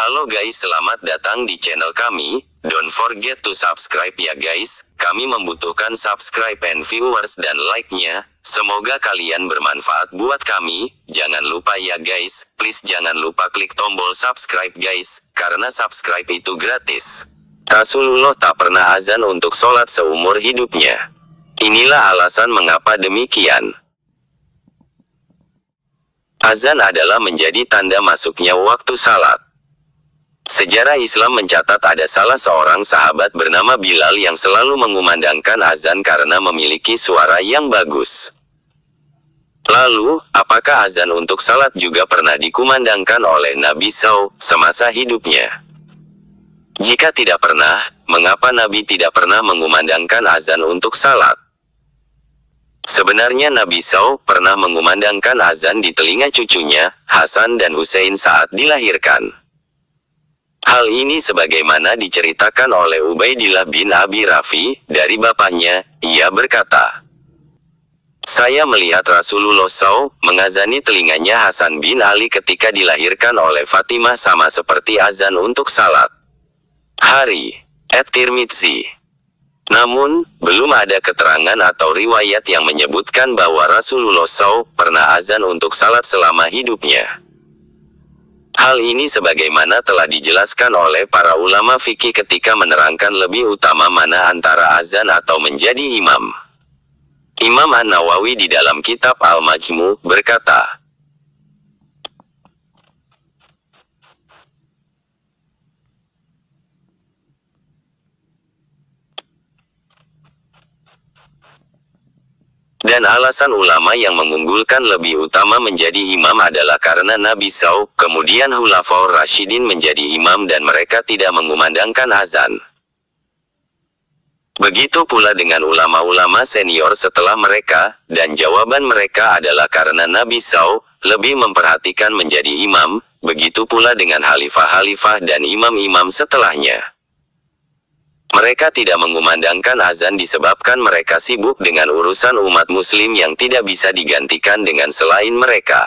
Halo guys, selamat datang di channel kami. Don't forget to subscribe ya guys. Kami membutuhkan subscribe and viewers dan like-nya. Semoga kalian bermanfaat buat kami. Jangan lupa ya guys, please jangan lupa klik tombol subscribe guys, karena subscribe itu gratis. Rasulullah tak pernah azan untuk sholat seumur hidupnya. Inilah alasan mengapa demikian. Azan adalah menjadi tanda masuknya waktu salat. Sejarah Islam mencatat ada salah seorang sahabat bernama Bilal yang selalu mengumandangkan azan karena memiliki suara yang bagus. Lalu, apakah azan untuk salat juga pernah dikumandangkan oleh Nabi SAW semasa hidupnya? Jika tidak pernah, mengapa Nabi tidak pernah mengumandangkan azan untuk salat? Sebenarnya Nabi SAW pernah mengumandangkan azan di telinga cucunya, Hasan dan Husain saat dilahirkan. Hal ini sebagaimana diceritakan oleh Ubaidillah bin Abi Rafi, dari bapaknya, ia berkata, "Saya melihat Rasulullah SAW mengazani telinganya Hasan bin Ali ketika dilahirkan oleh Fatimah sama seperti azan untuk salat." Hari At-Tirmidzi. Namun, belum ada keterangan atau riwayat yang menyebutkan bahwa Rasulullah SAW pernah azan untuk salat selama hidupnya. Hal ini sebagaimana telah dijelaskan oleh para ulama fikih ketika menerangkan lebih utama mana antara azan atau menjadi imam. Imam An-Nawawi di dalam kitab Al-Majmu' berkata, dan alasan ulama yang mengunggulkan lebih utama menjadi imam adalah karena Nabi SAW, kemudian Khulafaur Rasyidin menjadi imam dan mereka tidak mengumandangkan azan. Begitu pula dengan ulama-ulama senior setelah mereka, dan jawaban mereka adalah karena Nabi SAW lebih memperhatikan menjadi imam, begitu pula dengan khalifah-khalifah dan imam-imam setelahnya. Mereka tidak mengumandangkan azan disebabkan mereka sibuk dengan urusan umat muslim yang tidak bisa digantikan dengan selain mereka.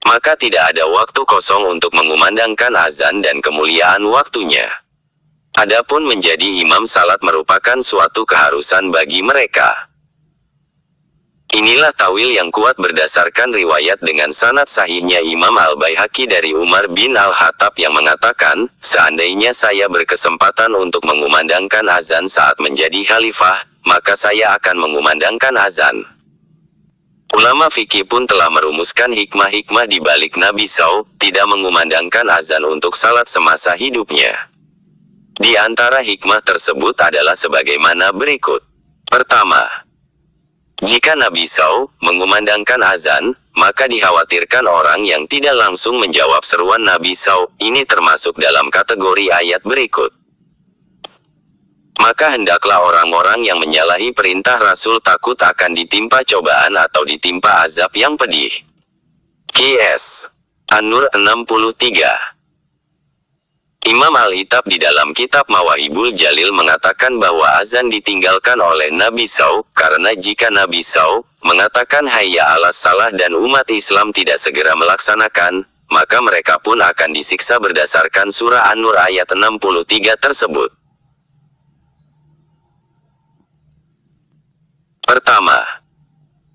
Maka tidak ada waktu kosong untuk mengumandangkan azan dan kemuliaan waktunya. Adapun menjadi imam salat merupakan suatu keharusan bagi mereka. Inilah tawil yang kuat berdasarkan riwayat dengan sanad sahihnya Imam Al-Baihaqi dari Umar bin Al-Khattab yang mengatakan, "Seandainya saya berkesempatan untuk mengumandangkan azan saat menjadi khalifah, maka saya akan mengumandangkan azan." Ulama fikih pun telah merumuskan hikmah-hikmah di balik Nabi SAW tidak mengumandangkan azan untuk salat semasa hidupnya. Di antara hikmah tersebut adalah sebagaimana berikut. Pertama, jika Nabi SAW mengumandangkan azan, maka dikhawatirkan orang yang tidak langsung menjawab seruan Nabi SAW. Ini termasuk dalam kategori ayat berikut. Maka hendaklah orang-orang yang menyalahi perintah Rasul takut akan ditimpa cobaan atau ditimpa azab yang pedih. Qs. An-Nur 63. Imam Al-Itab di dalam kitab Mawahibul Jalil mengatakan bahwa azan ditinggalkan oleh Nabi SAW, karena jika Nabi SAW mengatakan hayya 'alas salah dan umat Islam tidak segera melaksanakan, maka mereka pun akan disiksa berdasarkan surah An-Nur ayat 63 tersebut. Pertama,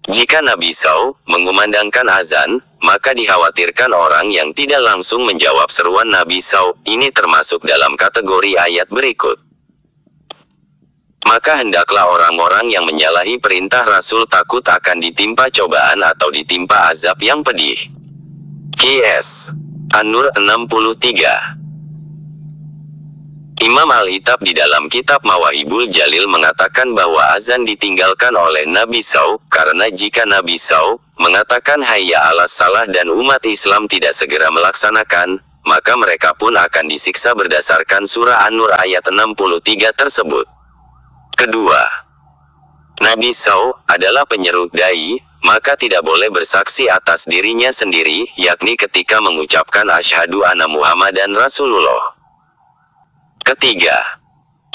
jika Nabi SAW mengumandangkan azan, maka dikhawatirkan orang yang tidak langsung menjawab seruan Nabi SAW. Ini termasuk dalam kategori ayat berikut. Maka hendaklah orang-orang yang menyalahi perintah Rasul takut akan ditimpa cobaan atau ditimpa azab yang pedih. Qs. An-Nur 63. Imam Al-Itab di dalam kitab Mawahibul Jalil mengatakan bahwa azan ditinggalkan oleh Nabi SAW, karena jika Nabi SAW mengatakan hayya 'alas salah dan umat Islam tidak segera melaksanakan, maka mereka pun akan disiksa berdasarkan surah An-Nur ayat 63 tersebut. Kedua, Nabi SAW adalah penyeru dai, maka tidak boleh bersaksi atas dirinya sendiri, yakni ketika mengucapkan asyhadu anna Muhammadan Rasulullah. Ketiga,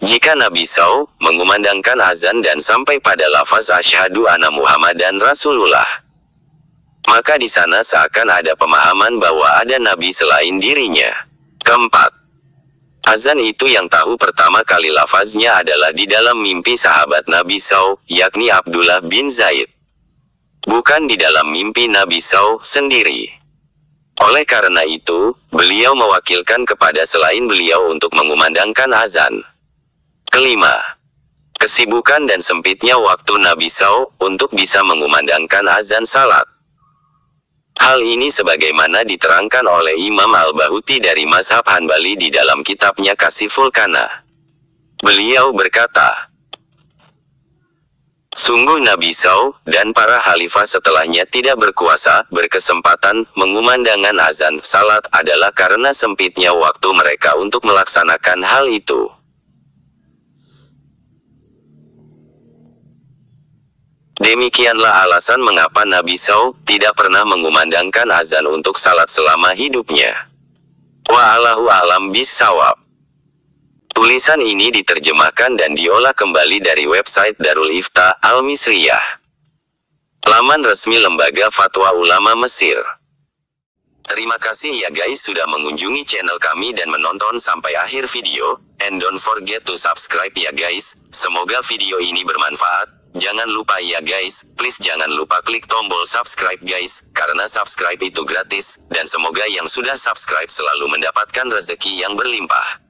jika Nabi SAW mengumandangkan azan dan sampai pada lafaz asyhadu anna Muhammadan Rasulullah, maka di sana seakan ada pemahaman bahwa ada nabi selain dirinya. Keempat, azan itu yang tahu pertama kali lafaznya adalah di dalam mimpi sahabat Nabi SAW, yakni Abdullah bin Zaid. Bukan di dalam mimpi Nabi SAW sendiri. Oleh karena itu, beliau mewakilkan kepada selain beliau untuk mengumandangkan azan. Kelima, kesibukan dan sempitnya waktu Nabi SAW untuk bisa mengumandangkan azan salat. Hal ini sebagaimana diterangkan oleh Imam Al-Bahuti dari mazhab Hanbali di dalam kitabnya Kasiful Kana. Beliau berkata, sungguh Nabi SAW dan para khalifah setelahnya tidak berkesempatan mengumandangkan azan salat adalah karena sempitnya waktu mereka untuk melaksanakan hal itu. Demikianlah alasan mengapa Nabi SAW tidak pernah mengumandangkan azan untuk salat selama hidupnya. Wa'allahu a'lam bis-shawab. Tulisan ini diterjemahkan dan diolah kembali dari website Darul Ifta Al-Misriyah. Laman resmi Lembaga Fatwa Ulama Mesir. Terima kasih ya guys sudah mengunjungi channel kami dan menonton sampai akhir video. And don't forget to subscribe ya guys. Semoga video ini bermanfaat. Jangan lupa ya guys, please jangan lupa klik tombol subscribe guys, karena subscribe itu gratis. Dan semoga yang sudah subscribe selalu mendapatkan rezeki yang berlimpah.